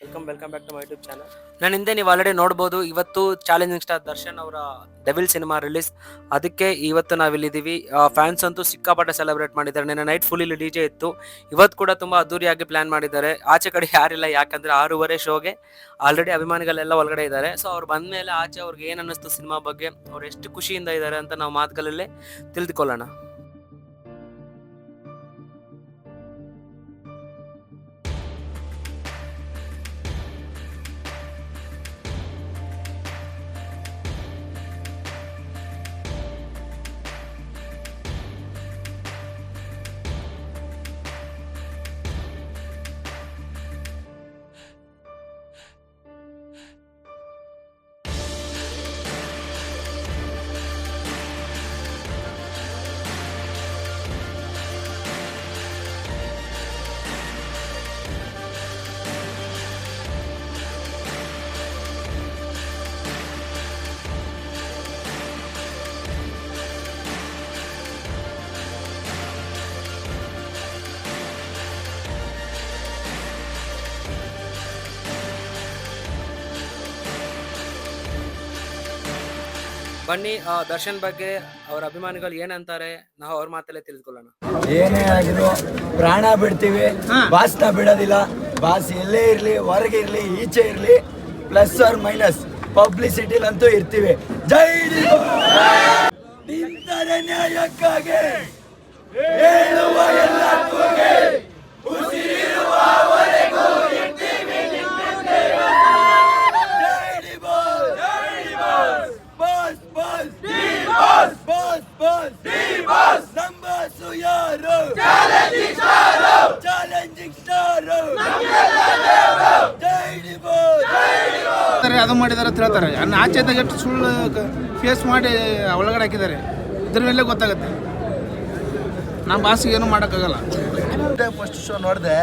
Welcome back to my YouTube channel. ನಾನು ಹಿಂದೆ ನೀವು ಆಲ್ರೆಡಿ ನೋಡ್ಬೋದು, ಇವತ್ತು ಚಾಲೆಂಜಿಂಗ್ ಸ್ಟಾರ್ ದರ್ಶನ್ ಅವರ ಡೆವಿಲ್ ಸಿನಿಮಾ ರಿಲೀಸ್. ಅದಕ್ಕೆ ಇವತ್ತು ನಾವಿಲ್ಲಿದ್ದೀವಿ. ಫ್ಯಾನ್ಸ್ ಅಂತೂ ಸಿಕ್ಕಾಪಟ್ಟೆ ಸೆಲೆಬ್ರೇಟ್ ಮಾಡಿದ್ದಾರೆ. ನಿನ್ನೆ ನೈಟ್ ಫುಲ್ ಇಲ್ಲಿ DJ ಇತ್ತು. ಇವತ್ತು ಕೂಡ ತುಂಬ ಅದ್ದೂರಿಯಾಗಿ ಪ್ಲಾನ್ ಮಾಡಿದ್ದಾರೆ. ಆಚೆ ಕಡೆ ಯಾರಿಲ್ಲ, ಯಾಕಂದ್ರೆ 6:15 ಶೋಗೆ ಆಲ್ರೆಡಿ ಅಭಿಮಾನಿಗಳೆಲ್ಲ ಒಳಗಡೆ ಇದ್ದಾರೆ. ಸೊ ಅವ್ರು ಬಂದ ಮೇಲೆ ಆಚೆ ಅವ್ರಿಗೆ ಏನು ಅನ್ನಿಸ್ತು ಸಿನಿಮಾ ಬಗ್ಗೆ, ಅವ್ರು ಎಷ್ಟು ಖುಷಿಯಿಂದ ಇದ್ದಾರೆ ಅಂತ ನಾವು ಮಾತುಗಳಲ್ಲೇ ತಿಳಿದುಕೊಳ್ಳೋಣ. ಬನ್ನಿ ದರ್ಶನ್ ಬಗ್ಗೆ ಅವ್ರ ಅಭಿಮಾನಿಗಳು ಏನಂತಾರೆ ನಾವು ಅವ್ರ ಮಾತಲ್ಲೇ ತಿಳಿದುಕೊಳ್ಳೋಣ. ಏನೇ ಆಗಿರೋ ಪ್ರಾಣ ಬಿಡ್ತೀವಿ, ಬಾಸ್ನ ಬಿಡೋದಿಲ್ಲ. ಬಾಸ್ ಎಲ್ಲೇ ಇರ್ಲಿ, ಹೊರಗೆ ಇರ್ಲಿ, ಈಚೆ ಇರ್ಲಿ, ಪ್ಲಸ್ ಆರ್ ಮೈನಸ್ ಪಬ್ಲಿಸಿಟಿಲಂತೂ ಇರ್ತೀವಿ. ಜೈ ನಿಂತರೆ ನ್ಯಾಯಕ್ಕಾಗಿ ಹೇಳುವ ಎಲ್ಲ ಕೂಗೆ, ಉಸಿರಿರುವವರೆಗೂ ಇರ್ತೀವಿ ನಿಮ್ಮೊಂದಿಗೆ. ಜೈ boss, boss boss boss boss boss boss. ನಂಬಾಸು ಯಾರು? Challenging star. ಜೈ ಬಾಸ್. ಅದು ಮಾಡಿದಾರೆ ಅಂತ ಹೇಳ್ತಾರೆ. ಆಚೆ ಎಷ್ಟು ಸುಳ್ಳು ಫೇಸ್ ಮಾಡಿ ಒಳಗಡೆ ಹಾಕಿದ್ದಾರೆ, ಇದ್ರ ಮೇಲೆ ಗೊತ್ತಾಗುತ್ತೆ. ನಮ್ಮ ಬಾಸಿಗೆ ಏನೂ ಮಾಡೋಕ್ಕಾಗಲ್ಲ. ಫಸ್ಟ್ ಶೋ ನೋಡಿದೆ.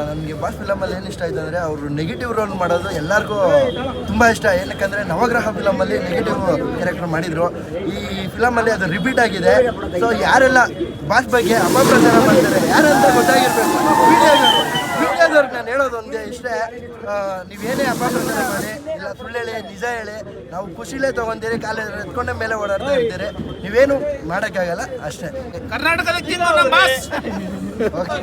ನನಗೆ ಬಾಸ್ ಫಿಲಮಲ್ಲಿ ಏನು ಇಷ್ಟ ಆಯಿತು ಅಂದರೆ ಅವರು ನೆಗೆಟಿವ್ ರೋಲ್ ಮಾಡೋದು ಎಲ್ಲರಿಗೂ ತುಂಬ ಇಷ್ಟ. ಏನಕ್ಕಂದರೆ ನವಗ್ರಹ ಫಿಲಮಲ್ಲಿ ನೆಗೆಟಿವ್ ಕ್ಯಾರೆಕ್ಟರ್ ಮಾಡಿದರು. ಈ ಫಿಲಮಲ್ಲಿ ಅದು ರಿಪೀಟ್ ಆಗಿದೆ. ಸೊ ಯಾರೆಲ್ಲ ಬಾಸ್ ಬಗ್ಗೆ ಅಪಪ್ರಚಾರ ಮಾಡ್ತಾರೆ ಯಾರಂತ ಗೊತ್ತಾಗಿರ್ಬೇಕು. ಮೀಡಿಯಾದವ್ರಿಗೆ ನಾನು ಹೇಳೋದು ಒಂದೇ ಇಷ್ಟೇ, ನೀವೇನೇ ಅಪಪ್ರಚಾರ ಮಾಡಿ, ಇಲ್ಲ ಸುಳ್ಳು ಹೇಳಿ, ನಿಜ ಹೇಳಿ, ನಾವು ಖುಷಿಲೇ ತೊಗೊಂತೀರಿ, ಕಾಲೇಜ್ ಎತ್ಕೊಂಡ ಮೇಲೆ ಓಡಾಡ್ತಾ ಇರ್ತೀರಿ, ನೀವೇನು ಮಾಡೋಕ್ಕಾಗಲ್ಲ ಅಷ್ಟೇ. ಕರ್ನಾಟಕದ ಕಿಂಗ್ ನಮ್ಮ ಬಾಸ್. ಓಕೆ.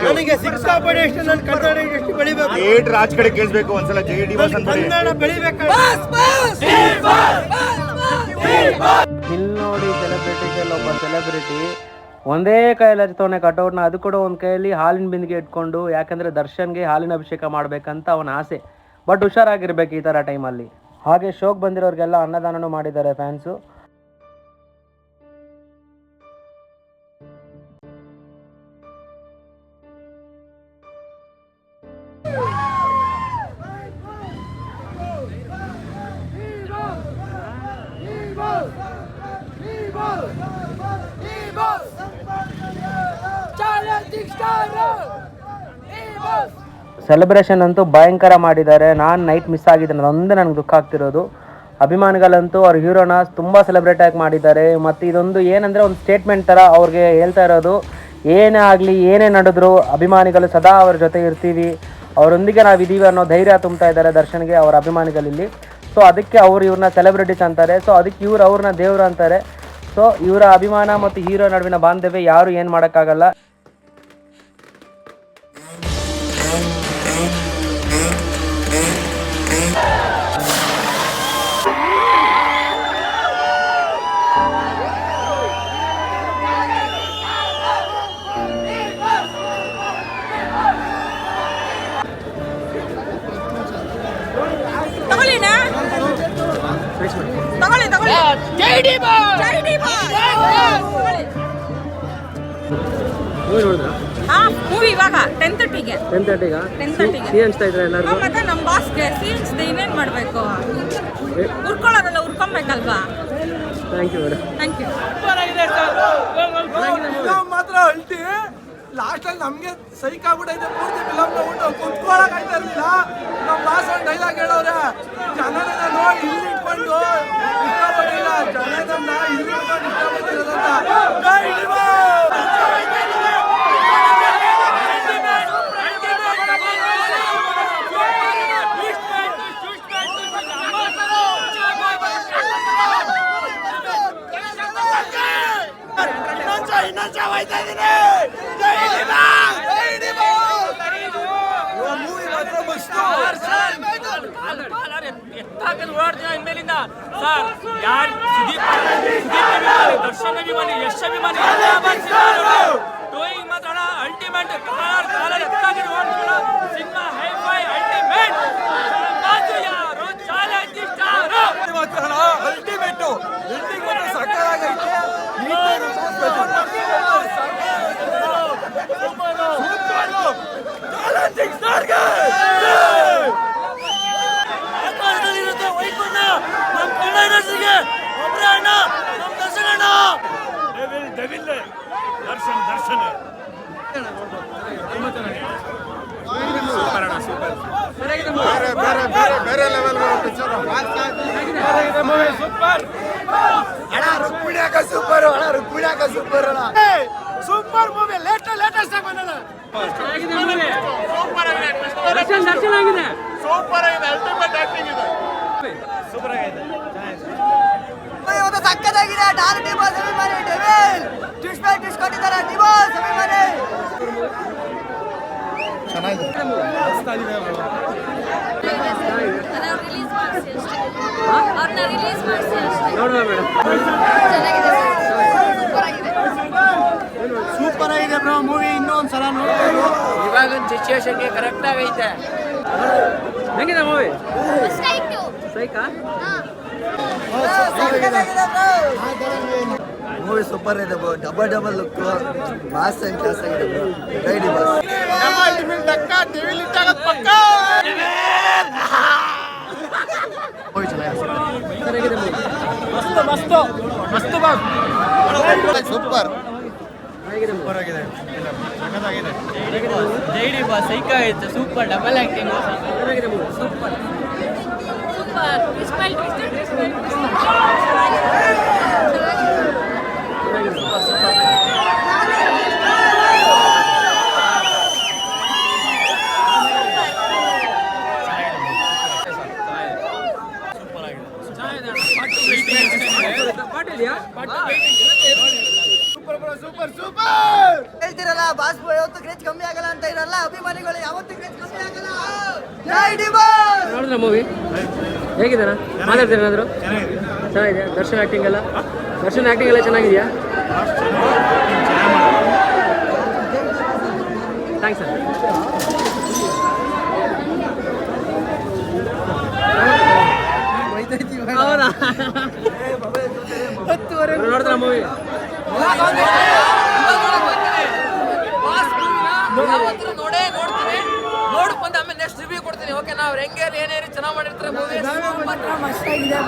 ನನಗೆ ಸಿಕ್ಕಾಪಟ್ಟೆ ಇಷ್ಟ. ನನ್ನ ಕನ್ನಡ ಎಷ್ಟು ಬೆಳಿಬೇಕು, ಏಟ್ ರಾಜ್ ಕಡೆ ಕೇಳಿಸ್ಬೇಕು ಒಂದ್ಸಲ. JD ಬಾಸ್ ಅಂತ ಕನ್ನಡ ಬೆಳಿಬೇಕು. ಇಲ್ಲಿ ನೋಡಿ ಸೆಲೆಬ್ರಿಟಿಗೆಲ್ಲ ಒಬ್ಬ ಸೆಲೆಬ್ರಿಟಿ ಒಂದೇ ಕೈಯಲ್ಲಿ ಹಚ್ತವನೆ ಕಟೌಟ್ನ, ಅದು ಕೂಡ ಒಂದು ಕೈಯಲ್ಲಿ ಹಾಲಿನ ಬಿಂದಿಗೆ ಇಟ್ಕೊಂಡು, ಯಾಕಂದರೆ ದರ್ಶನ್ಗೆ ಹಾಲಿನ ಅಭಿಷೇಕ ಮಾಡಬೇಕಂತ ಅವನ ಆಸೆ. ಬಟ್ ಹುಷಾರಾಗಿರ್ಬೇಕು ಈ ಥರ ಟೈಮಲ್ಲಿ. ಹಾಗೆ ಶೋಕ್ ಬಂದಿರೋರಿಗೆಲ್ಲ ಅನ್ನದಾನನೂ ಮಾಡಿದ್ದಾರೆ ಫ್ಯಾನ್ಸು. ಸೆಲೆಬ್ರೇಷನ್ ಅಂತೂ ಭಯಂಕರ ಮಾಡಿದ್ದಾರೆ. ನಾನು ನೈಟ್ ಮಿಸ್ ಆಗಿದ್ದೇನೆ, ಅದೊಂದೇ ನನಗೆ ದುಃಖ ಆಗ್ತಿರೋದು. ಅಭಿಮಾನಿಗಳಂತೂ ಅವ್ರ ಹೀರೋನ ತುಂಬ ಸೆಲೆಬ್ರೇಟ್ ಆಗಿ ಮಾಡಿದ್ದಾರೆ. ಮತ್ತು ಇದೊಂದು ಏನಂದರೆ ಒಂದು ಸ್ಟೇಟ್ಮೆಂಟ್ ಥರ ಅವ್ರಿಗೆ ಹೇಳ್ತಾ ಇರೋದು, ಏನೇ ಆಗಲಿ ಏನೇ ನಡೆದ್ರು ಅಭಿಮಾನಿಗಳು ಸದಾ ಅವ್ರ ಜೊತೆ ಇರ್ತೀವಿ, ಅವರೊಂದಿಗೆ ನಾವು ಇದ್ದೀವಿ ಅನ್ನೋ ಧೈರ್ಯ ತುಂಬ್ತಾ ಇದ್ದಾರೆ ದರ್ಶನ್ಗೆ ಅವರ ಅಭಿಮಾನಿಗಳಲ್ಲಿ. ಸೊ ಅದಕ್ಕೆ ಇವ್ರನ್ನ ಸೆಲೆಬ್ರಿಟೀಸ್ ಅಂತಾರೆ. ಸೊ ಅದಕ್ಕೆ ಅವ್ರನ್ನ ದೇವರು ಅಂತಾರೆ. ಸೊ ಇವರ ಅಭಿಮಾನ ಮತ್ತು ಹೀರೋ ನಡುವಿನ ಬಾಂಧವ್ಯ ಯಾರು ಏನು ಮಾಡೋಕ್ಕಾಗಲ್ಲ. ಮೂವಿ ಇವಾಗ 10:30ಗೆ ಅನ್ಸ್ತಾ ಇದ್ರೆ ಎಲ್ಲರೂ ಮತ್ತೆ ನಮ್ಮ ಬಾಸ್ಗೆ ಸೀನ್ಸ್ ಇನ್ನೇನ್ ಮಾಡ್ಬೇಕು, ಉರ್ಕೊಳ್ಳೋದಲ್ಲ ಉರ್ಕೊಬೇಕಲ್ವಾ. Thank you madam. Thank you. ಮಾತ್ರ ಅಳ್ತಿ ಲಾಸ್ಟ್ ಅಲ್ಲಿ ನಮ್ಗೆ ಸೈಕ್ ಆಗ್ಬಿಟ್ಟೈತೆ. ಪೂರ್ತಿ ಫಿಲಮ್ ಕುತ್ಕೊಳಕ್ ಆಯ್ತಾ ಇರ್ಲಿಲ್ಲ. ಡೈಲಾಗ್ ಹೇಳೋರೆ ಜನನ ನೋಡಿ ಇಲ್ಲಿ ಇಟ್ಕೊಂಡು ಇಷ್ಟಪಟ್ಟಿಲ್ಲ ಜನನ ಇಲ್ಲಿ ಇಟ್ಕೊಂಡು ಇಷ್ಟಪಟ್ಟಿರೋದಂತ ಜೈ ಓಡಾಡ್ತೀನ ಇನ್ಮೇಲಿಂದ ಸರ್ ಯಾರು ದರ್ಶನ್ ಅಭಿಮಾನಿ ಯಶ್ ಅಭಿಮಾನಿ ಟೋಯಿಂಗ್ ಮಾತ್ರ ಅಲ್ಟಿಮೇಟ್ ಕಾಲರ್ ಎತ್ತಾಗಿ ಓಡ್ತೀರ ಸಿನಿಮಾ ಹೈಫೈ ಅಲ್ಟಿಮೇಟ್ ಯಾರು ಚಾಲೆಂಜ್ ಸ್ಟಾರ್ ಅಲ್ಟಿಮೇಟ್ ಬೇರೆ ಲೆವೆಲ್ ಸೂಪರ್ ಅಣ್ಣ ರುಕ್ಮಿಣಿಯಾಕ ಸೂಪರ್ ಅಣ್ಣ ರುಕ್ಮಿಣಿಯಾಕ ಸೂಪರ್ ಅಣ್ಣ ಸೂಪರ್ ಮೂವಿ ಲೇಟೆಸ್ಟ್ ಆಗಿ ಬಂದದ ದರ್ಶನ್ ಆಗಿದೆ ಸೂಪರ್ ಆಗಿದೆ ಅಲ್ಟಿಮೇಟ್ ಆಕ್ಟಿಂಗ್ ಇದೆ ಸೂಪರ್ ಆಗಿದೆ ಇವತ್ತು ಸಕ್ಕತ್ತಾಗಿದೆ ಡಾರ್ ಡಿಬಾಸ್ ಅಭಿಮಾನಿ ಡೆವಿಲ್ ಟ್ವಿಸ್ಟ್ ಬೈ ಟ್ವಿಸ್ಟ್ ಕೊಟ್ಟಿದ್ದಾರೆ ಡಿಬಾಸ್ ಅಭಿಮಾನಿ ರಿಲೀಸ್ ಮಾಡಿಸಿ ಅಷ್ಟೇ ಅವ್ರನ್ನ ರಿಲೀಸ್ ಮಾಡಿಸಿ ಅಷ್ಟೇ ನೋಡುವ ಮೇಡಮ್. ಚೆನ್ನಾಗಿದೆ ಸೂಪರ್ ಆಗಿದೆ ಸೂಪರ್ ಆಗಿದೆ ಬ್ರೋ ಮೂವಿ ಇನ್ನೊಂದು ಸಲ ನೋಡ್ಬೋದು. ಇವಾಗಿನ ಸಿಚುವೇಶನ್ಗೆ ಕರೆಕ್ಟ್ ಆಗೈತೆ. ಹೆಂಗಿದೆ ಮೂವಿ? ಇಷ್ಟ ಆಯ್ತು ಸೈಕಾ? ಮೂವಿ ಸೂಪರ್ ಇದೆ bro double look mass and class ಆಗಿದೆ ಬ್ರೋ ಜೈ ಡಿಬಾಸ್ ಚೆನ್ನಾಗಿದೆ ಮೂವಿ. ಸೂಪರ್ ಹೇಗಿದೆ ಮೂವಿ? ಜೈಡಿ ಬಾಸ್ ಸೈಕ ಐತೆ ಸೂಪರ್ ಡಬಲ್ ಆಕ್ಟಿಂಗ್ ಚೆನ್ನಾಗಿದೆ movie. Super twist by twist ಹೇಳ್ತಿರಲ್ಲ ಬಾಸ್ ಯಾವತ್ತು ಕ್ರೇಜ್ ಕಮ್ಮಿ ಆಗಲ್ಲ ಅಂತ ಇರಲ್ಲ ಅಭಿಮಾನಿಗಳು ಯಾವತ್ತೂ ಕ್ರೇಜ್ ಕಮ್ಮಿ ಆಗಲ್ಲ ಜೈ ಡಿಬಾಸ್ ನೋಡಿದ್ರ ಮೂವಿ ಹೇಗಿದ್ದಾನ ಮಾತಾಡ್ತೀರ ಏನಾದ್ರು ಚೆನ್ನಾಗಿದೆ ದರ್ಶನ್ ಆ್ಯಕ್ಟಿಂಗ್ ಎಲ್ಲ ಚೆನ್ನಾಗಿದೆಯಾ ಥ್ಯಾಂಕ್ಸ್ ಸರ್ ಹೌದಾ ನೋಡಿದ್ರ ಮೂವಿ ಯಾವತ್ತೂ ನೋಡೇ ನೋಡ್ತೀವಿ ನೋಡಕ್ ಬಂದ ಆಮೇಲೆ ನೆಕ್ಸ್ಟ್ ರಿವ್ಯೂ ಕೊಡ್ತೀನಿ ಓಕೆ ನಾವು ಹೆಂಗೆ ಏನೇನು ಚೆನ್ನಾಗಿ ಮಾಡಿರ್ತಾರೆ ಮೂವಿ ಮಸ್ತಾಗಿದೆ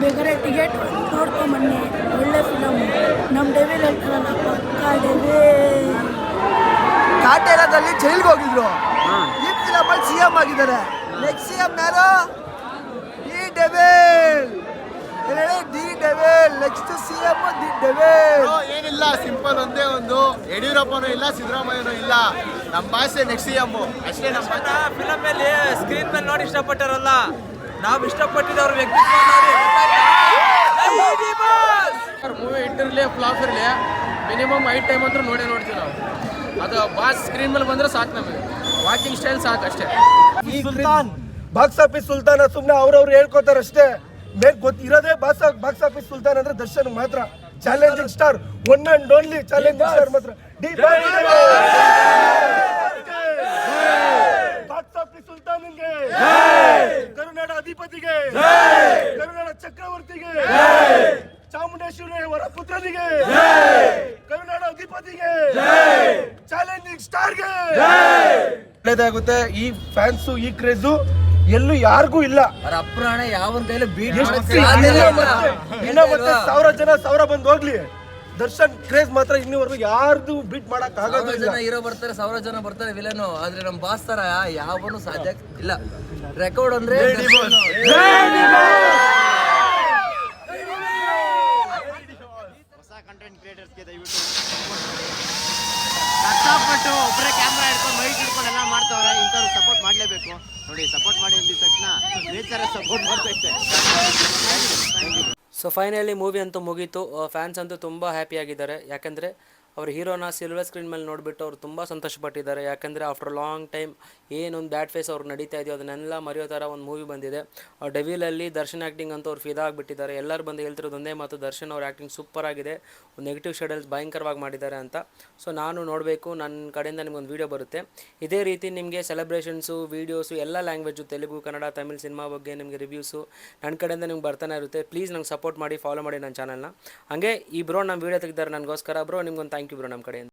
ಬೇಕಾದ್ರೆ ಟಿಕೆಟ್ ನೋಡ್ಕೊಂಬನ್ನಿ ಒಳ್ಳೆ ಫಿಲಮ್ ನಮ್ಮ ಡೆವಿಲ್ ಹೇಳ್ತಾರಲ್ಲ ಪಕ್ಕ ಡೆವಿಲ್ ಕಾಟೇರದಲ್ಲಿ ಜೈಲ್ಗೆ ಹೋಗಿದ್ರು ಈ ಫಿಲಮಲ್ಲಿ ಸಿಎಂ ಆಗಿದ್ದಾರೆ ನೆಕ್ಸ್ಟ್ ಸಿಎಂ ಯಾರು ಈ devil the devil next CM the devil ಏನಿಲ್ಲ ಸಿಂಪಲ್ ಒಂದೇ ಒಂದು ಯಡಿಯೂರಪ್ಪನೂ ಇಲ್ಲ ಸಿದ್ದರಾಮಯ್ಯನೂ ಇಲ್ಲ ನಮ್ಮ ಭಾಷೆ ನೆಕ್ಸ್ಟ್ ಸಿಎಂ ಅಷ್ಟೇ ನಮ್ಮ ಫಿಲಮ್ ಮೇಲೆ ಸ್ಕ್ರೀನ್ ಮೇಲೆ ನೋಡಿ ಇಷ್ಟಪಟ್ಟಾರಲ್ಲ ನಾವು ಇಷ್ಟಪಟ್ಟಿದ್ದವ್ರ ವ್ಯಕ್ತಿತ್ವ ನೋಡಿ ಮೂವಿ ಇಟ್ಟಿರಲಿ ಫ್ಲಾಪ್ ಇರಲಿ ಮಿನಿಮಮ್ 5 ಟೈಮ್ ಅಂತೂ ನೋಡ್ತೀವಿ ನಾವು ಅದು ಬಾಸ್ ಸ್ಕ್ರೀನ್ ಮೇಲೆ ಬಂದ್ರೆ ಸಾಕು ನಮಗೆ ವಾಕಿಂಗ್ ಸ್ಟೈಲ್ ಸಾಕು ಅಷ್ಟೇ ಸುಲ್ತಾನ್ ಬಾಕ್ಸ್ ಆಫೀಸ್ ಸುಲ್ತಾನ ಸುಮ್ಮನೆ ಅವ್ರವ್ರು ಹೇಳ್ಕೊತಾರೆ ಅಷ್ಟೇ ಗೊತ್ತಿರೋದೇ ಬಾಕ್ಸ್ ಆಫೀಸ್ ಸುಲ್ತಾನ್ ಅಂದ್ರೆ ದರ್ಶನ್ ಮಾತ್ರ challenging star one and only challenging star ಮಾತ್ರ ಬಾಕ್ಸ್ ಆಫೀಸ್ ಸುಲ್ತಾನ್ಗೆ ಕರುನಾಡ ಅಧಿಪತಿಗೆ ಕರುನಾಡ ಚಕ್ರವರ್ತಿಗೆ ಚಾಮುಂಡೇಶ್ವರಿ ಅವರ ಪುತ್ರನಿಗೆ ಕರುನಾಡ ಅಧಿಪತಿಗೆ ಚಾಲೆಂಜಿಂಗ್ ಸ್ಟಾರ್ಗೆ ಒಳ್ಳೇದಾಗುತ್ತೆ ಈ ಫ್ಯಾನ್ಸು ಈ ಕ್ರೇಜು ಎಲ್ಲೂ ಯಾರಿಗೂ ಇಲ್ಲ ಅಪ್ರಾಣ ಯಾವನ್ ಕೈಲಿ ಬೀಟ್ ಇನ್ನ ಮತ್ತೆ 1000 ಜನ 1000 ಬಂದು ಹೋಗ್ಲಿ ದರ್ಶನ್ ಕ್ರೇಜ್ ಮಾತ್ರ ಇನ್ನೂವರೆಗೂ ಯಾರ್ದು ಬೀಟ್ ಮಾಡಕ್ ಆಗೋದಿಲ್ಲ. ಹೀರೋ ಬರ್ತಾರೆ, 1000 ಜನ ಬರ್ತಾರೆ ವಿಲನ್, ಆದ್ರೆ ನಮ್ಮ ಬಾಸ್ ತರ ಯಾವನು ಸಾಧ್ಯ ಇಲ್ಲ. ರೆಕಾರ್ಡ್ ಅಂದ್ರೆ ಹೊಸ ಕಂಟೆಂಟ್ ಕ್ರಿಯೇಟರ್ಸ್ಗೆ ದಯವಿಟ್ಟು ಕಷ್ಟಪಟ್ಟು ಒಬ್ಬರೇ ಕ್ಯಾಮ್ರಾ ಹಿಡ್ಕೊಂಡು ಮೈಕ್ ಹಿಡ್ಕೊಂಡು ಎಲ್ಲ ಮಾಡ್ತಾವ್ರೆ. ಇಂಥವ್ರು ಸಪೋರ್ಟ್ ಮಾಡಲೇಬೇಕು. ನೋಡಿ, ಸಪೋರ್ಟ್ ಮಾಡಿ ಅಂದಿದ ತಕ್ಷಣ ನೇಚರ್ ಸಪೋರ್ಟ್ ಮಾಡ್ತೈತೆ. ಸೊ ಫೈನಲಿ ಮೂವಿ ಅಂತೂ ಮುಗೀತು. ಫ್ಯಾನ್ಸ್ ಅಂತೂ ತುಂಬ ಹ್ಯಾಪಿಯಾಗಿದ್ದಾರೆ. ಯಾಕೆಂದರೆ ಅವ್ರ ಹೀರೋನ ಸಿಲ್ವರ್ ಸ್ಕ್ರೀನ್ ಮೇಲೆ ನೋಡಿಬಿಟ್ಟು ಅವ್ರು ತುಂಬ ಸಂತೋಷಪಟ್ಟಿದ್ದಾರೆ. ಯಾಕೆಂದರೆ ಆಫ್ಟರ್ ಲಾಂಗ್ ಟೈಮ್ ಏನೊಂದು ಬ್ಯಾಡ್ ಫೇಸ್ ಅವ್ರು ನಡೀತಾ ಇದೆಯೋ ಅದನ್ನೆಲ್ಲ ಮರೆಯೋ ಥರ ಒಂದು ಮೂವಿ ಬಂದಿದೆ. ಡೆವಿಲಲ್ಲಿ ದರ್ಶನ್ ಆ್ಯಕ್ಟಿಂಗ್ ಅಂತೂ ಅವ್ರು ಫಿದಾ ಆಗಿಬಿಟ್ಟಿದ್ದಾರೆ. ಎಲ್ಲರೂ ಬಂದು ಹೇಳ್ತಿರೋದು ಒಂದೇ ಮಾತು, ದರ್ಶನ್ ಅವ್ರ ಆ್ಯಕ್ಟಿಂಗ್ ಸೂಪರ್ ಆಗಿದೆ, ಒಂದು ನೆಗೆಟಿವ್ ಶೇಡಲ್ಲಿ ಭಯಂಕರವಾಗಿ ಮಾಡಿದ್ದಾರೆ ಅಂತ. ಸೊ ನಾನು ನೋಡಬೇಕು, ನನ್ನ ಕಡೆಯಿಂದ ನಿಮ್ಗೊಂದು ವೀಡಿಯೋ ಬರುತ್ತೆ. ಇದೇ ರೀತಿ ನಿಮಗೆ ಸೆಲೆಬ್ರೇಷನ್ಸು, ವೀಡಿಯೋಸು ಎಲ್ಲ ಲ್ಯಾಂಗ್ವೇಜು, ತೆಲುಗು, ಕನ್ನಡ, ತಮಿಳ್ ಸಿನಿಮಾ ಬಗ್ಗೆ ನಿಮಗೆ ರಿವ್ಯೂಸು ನನ್ನ ಕಡೆಯಿಂದ ನಿಮ್ಗೆ ಬರ್ತಾನೆ ಇರುತ್ತೆ. ಪ್ಲೀಸ್ ನಂಗೆ ಸಪೋರ್ಟ್ ಮಾಡಿ, ಫಾಲೋ ಮಾಡಿ ನನ್ನ ಚಾನಲ್ನ. ಹಾಗೆ ಈ ಬ್ರೋ ನಮ್ಮ ವೀಡಿಯೋ ತೆಗೆದಾರೆ ನನಗೋಸ್ಕರ. ಬ್ರೋ ನಿಮ್ಗೊಂದು ಥ್ಯಾಂಕ್ ಯು ಬ್ರೋ ನಮ್ಮ ಕಡೆಯಿಂದ.